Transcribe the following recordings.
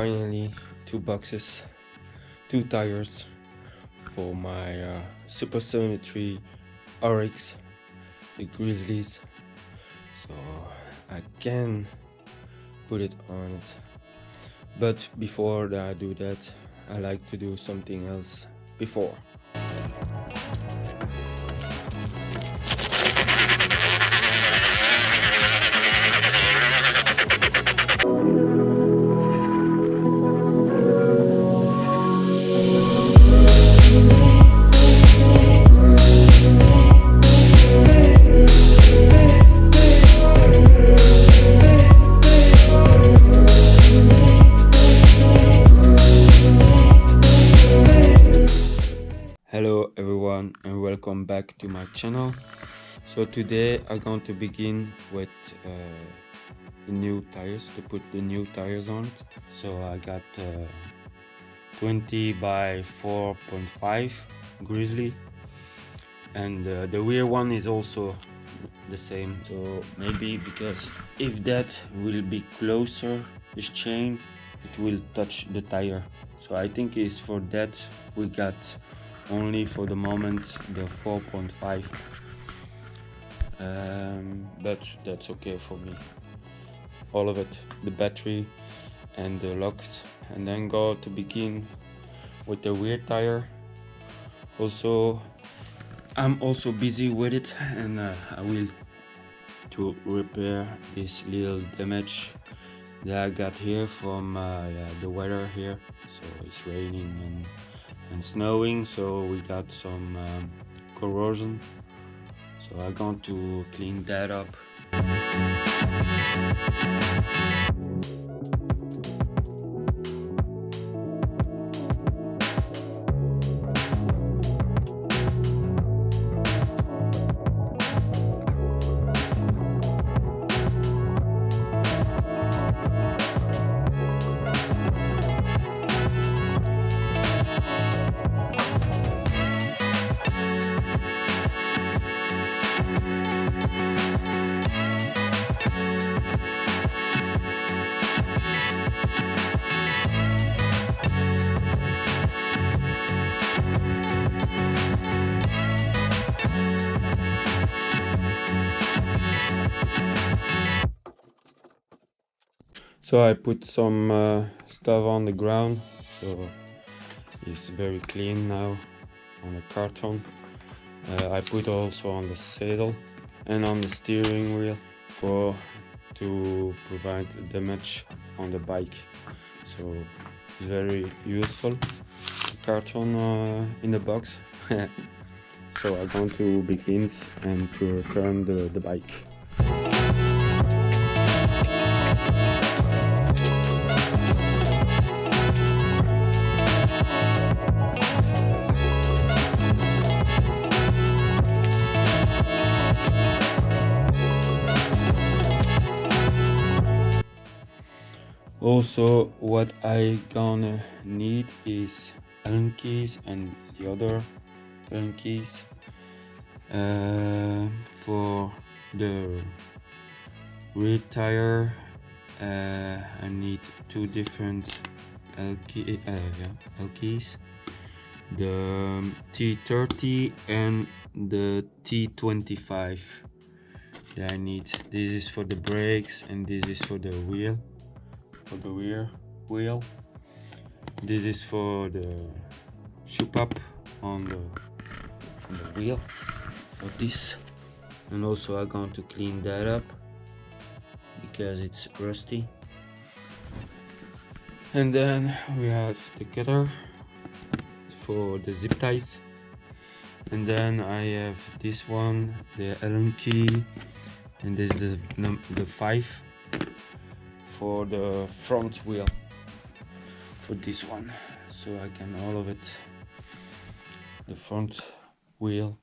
finally two boxes, two tires for my Super73 RX, the Grzlys, so I can put it on it. But before I do that, I like to do something else before. Hello everyone and welcome back to my channel. So today I'm going to begin with the new tires, to put the new tires on it. So I got 20 by 4.5 Grzly, and the rear one is also the same. So maybe because if that will be closer, this chain, it will touch the tire. So I think it's for that we got only for the moment the 4.5, but that's okay for me, all of it, the battery and the locks. And then go to begin with the rear tire. Also I'm also busy with it, and I will to repair this little damage that I got here from the weather here. So it's raining and snowing, so we got some corrosion, so I'm going to clean that up. So I put some stuff on the ground, so it's very clean now on the carton. I put also on the saddle and on the steering wheel to prevent damage on the bike. So it's very useful, the carton in the box. So I'm going to begin and to return the bike. Also, what I gonna need is Allen keys and the other Allen keys. For the rear tire, I need two different L keys, the T30 and the T25. I need, this is for the brakes and this is for the wheel. For the rear wheel, this is for the shoe up on the wheel for this. And also I'm going to clean that up because it's rusty. And then we have the cutter for the zip ties, and then I have this one, the Allen key, and this is the 5 for the front wheel for this one, so I can all of it, the front wheel.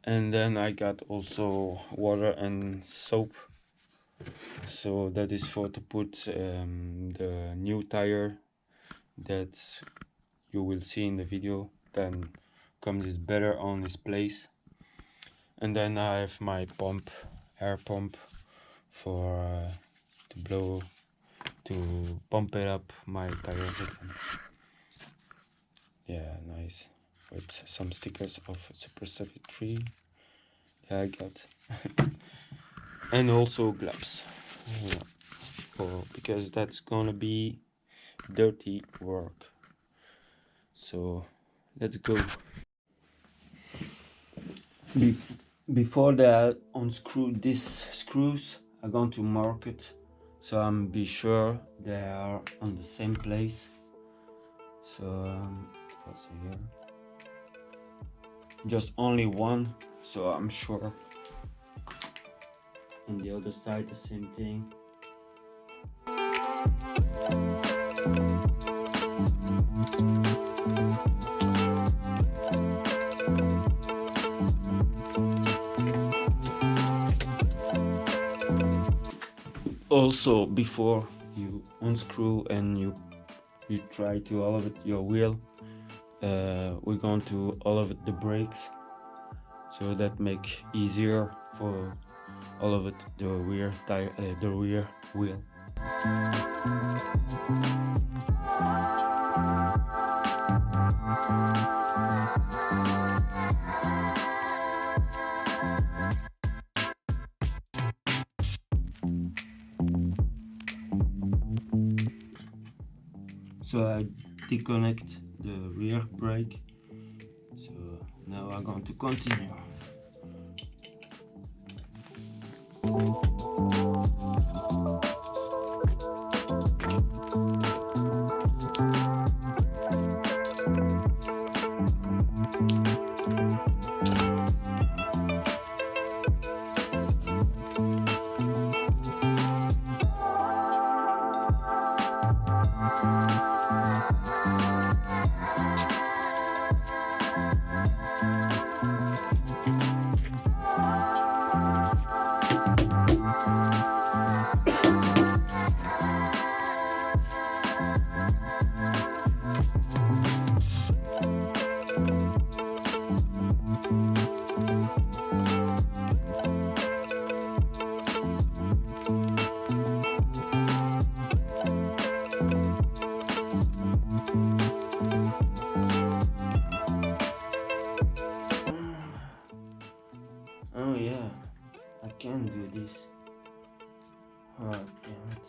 And then I got also water and soap, so that is for to put the new tire that you will see in the video, then comes better on this place. And then I have my pump, air pump, for to pump it up my tires again. Yeah, nice. With some stickers of Super73 that I got. And also gloves. Yeah. Because that's gonna be dirty work. So let's go. Before that, unscrew these screws, I'm going to mark it so I'm be sure they are on the same place. So also here, just only one, so I'm sure. On the other side, the same thing. Also, before you unscrew and you try to elevate your wheel, we're going to elevate the brakes, so that make easier for elevate the rear tire, the rear wheel. So I disconnect the rear brake. So now I'm going to continue. Oh yeah, I can do this. Oh damn it.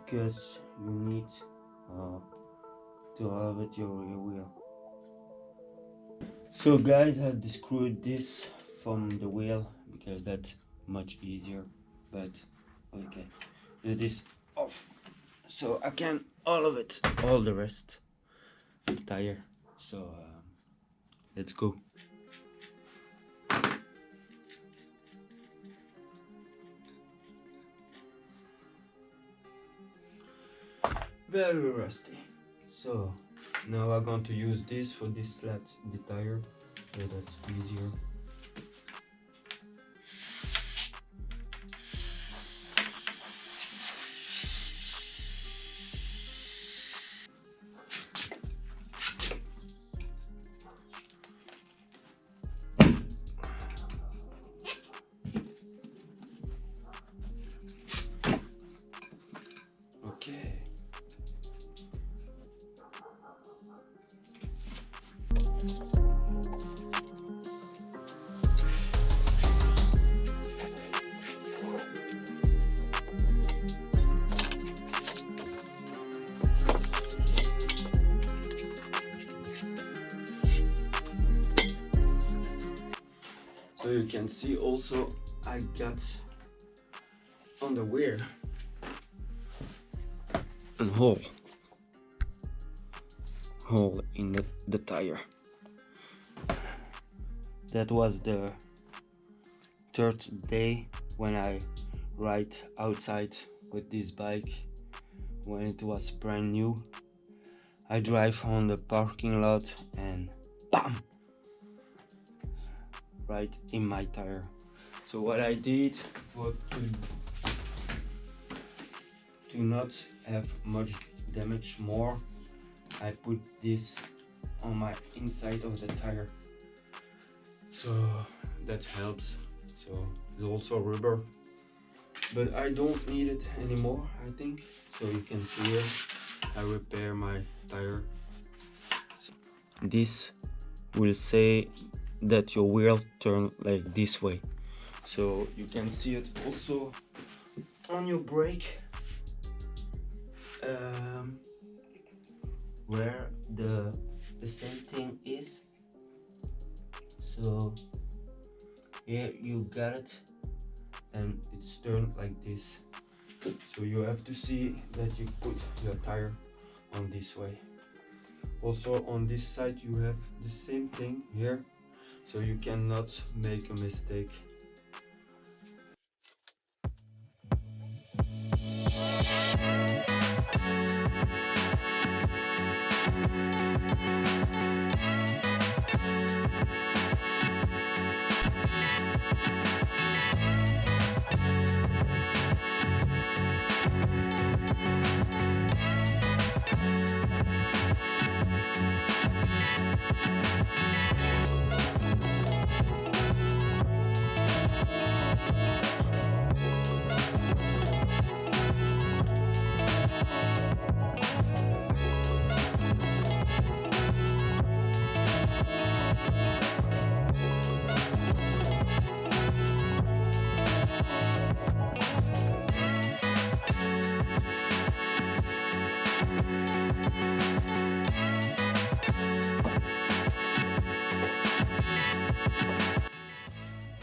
Because you need to elevate your rear wheel. So guys, I unscrewed this from the wheel because that's much easier. But okay, do this off so I can elevate all the rest of the tire. So let's go. Very rusty. So now I'm going to use this for this flat the tire, so that's easier. Okay. So you can see also I got on the rear a hole in the tire. That was the third day when I ride outside with this bike, when it was brand new. I drive on the parking lot and BAM! Right in my tire. So what I did to not have much damage more, I put this on my inside of the tire, so that helps. So it's also rubber, but I don't need it anymore, I think. So you can see here I repair my tire. This will say that your wheel turn like this way, so you can see it also on your brake, where the same thing is. So here you got it, and it's turned like this. So you have to see that you put your tire on this way. Also on this side you have the same thing here, so you cannot make a mistake.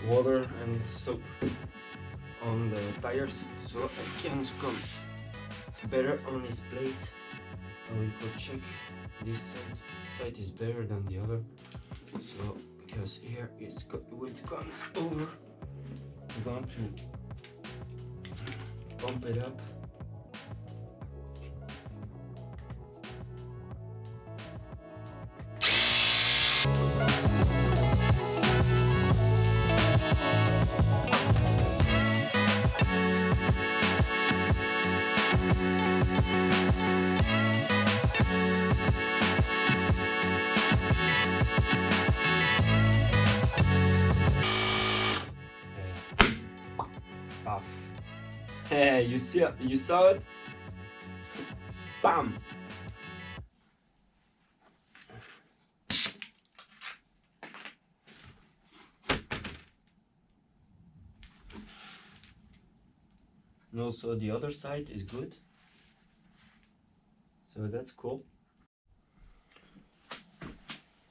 Water and soap on the tires so I can come better on its place. I will go check this side is better than the other, so because here it comes over, I'm going to pump it up. Off. Hey, you saw it? Bam! And also the other side is good. So that's cool.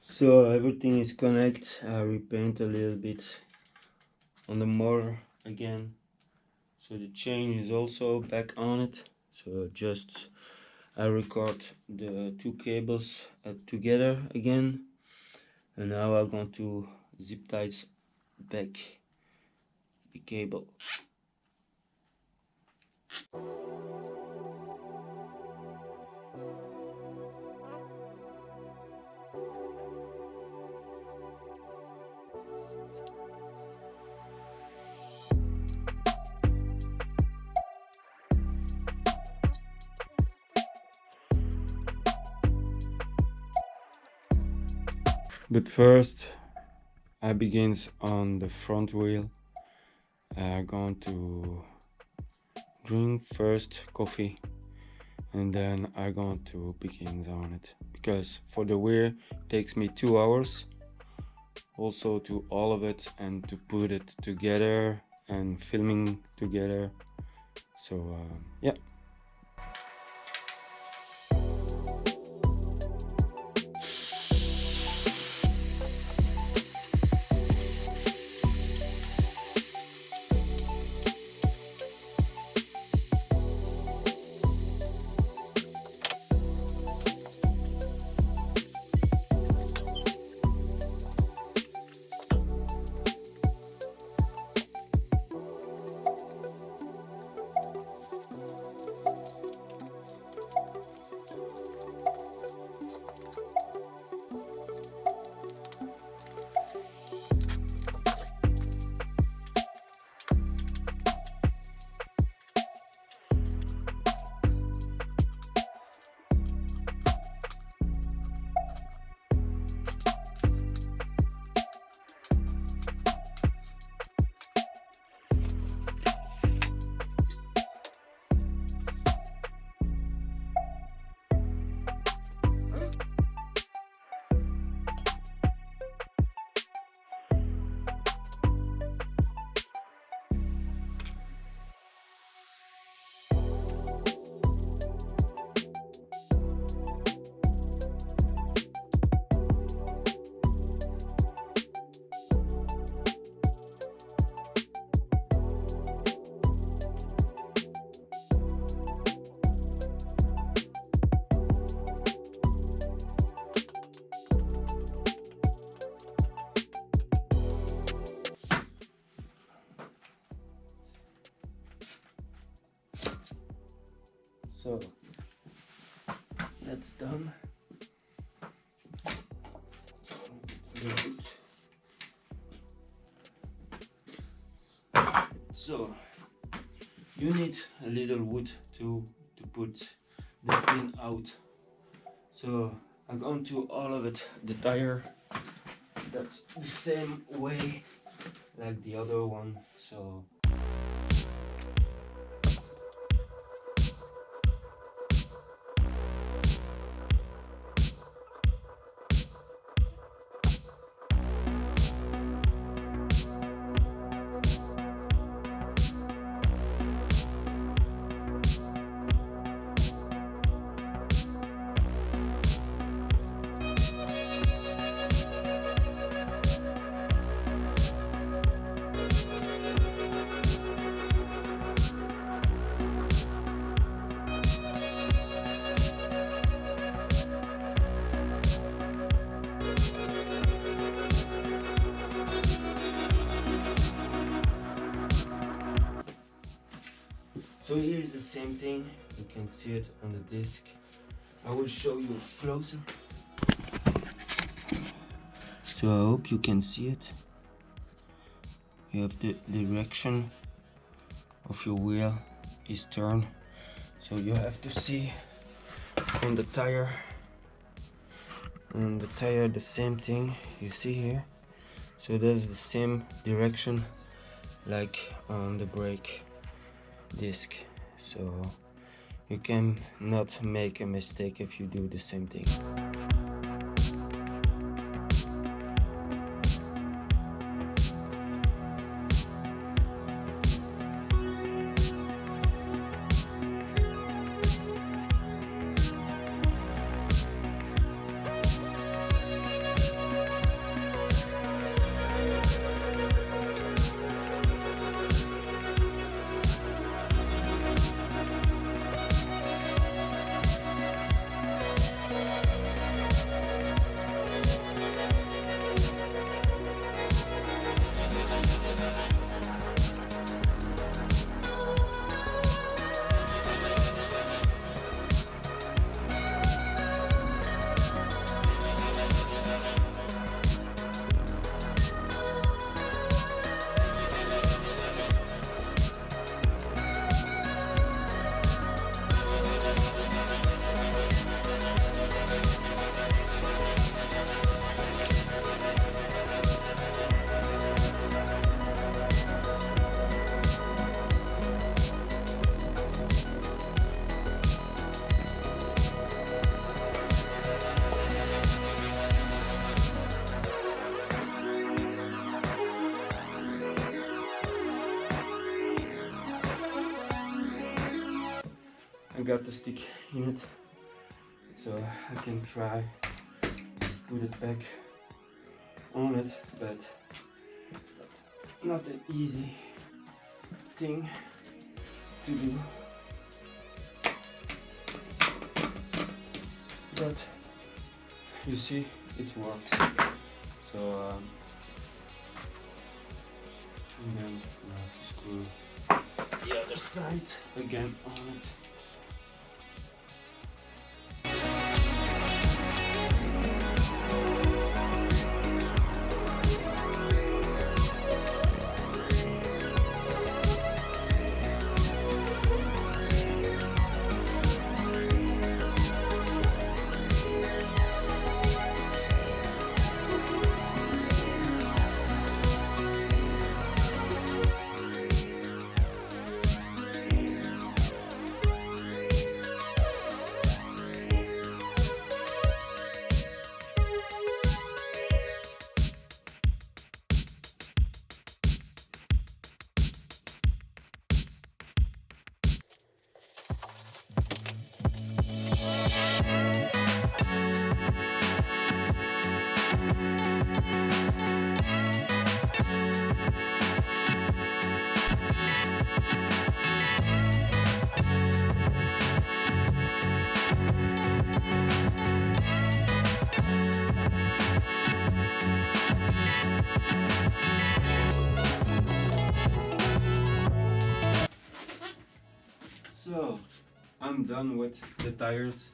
So everything is connected. I repaint a little bit on the motor again. So the chain is also back on it. So just I record the two cables together again, and now I'm going to zip ties back the cable. But first I begins on the front wheel. I'm going to drink first coffee, and then I'm going to begin on it, because for the rear it takes me 2 hours also to all of it and to put it together and filming together. So yeah. So that's done. Good. So you need a little wood to put the pin out. So I'm going to all of it, the tire, that's the same way like the other one. So So here's the same thing, you can see it on the disc. I will show you closer. So I hope you can see it. You have the direction of your wheel is turned. So you have to see on the tire. On the tire the same thing you see here. So that's the same direction like on the brake disc, so you can not make a mistake if you do the same thing. I got the stick in it, so I can try to put it back on it, but that's not an easy thing to do. But you see, it works. So and then I have to screw the other side again on it. done with the tires.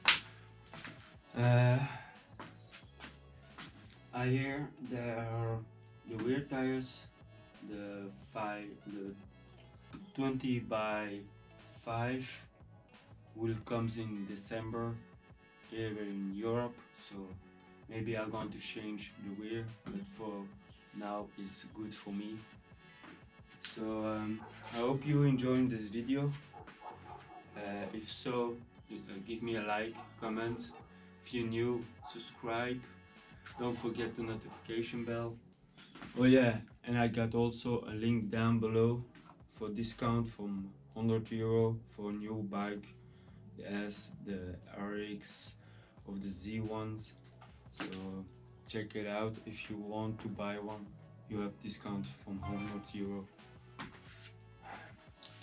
I hear there are the rear tires, the 20 by 5 will comes in December here in Europe, so maybe I'm going to change the rear, but for now it's good for me. So I hope you enjoyed this video. If so, give me a like, comment. If you're new, subscribe. Don't forget the notification bell. Oh yeah, and I got also a link down below for discount from €100 for a new bike as the RX of the Z ones. So check it out if you want to buy one. You have discount from €100.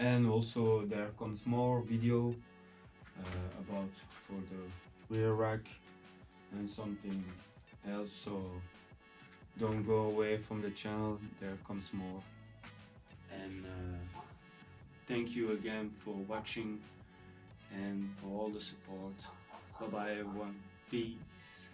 And also there comes more video about for the rear rack and something else, so don't go away from the channel, there comes more. And thank you again for watching and for all the support. Bye bye everyone, peace.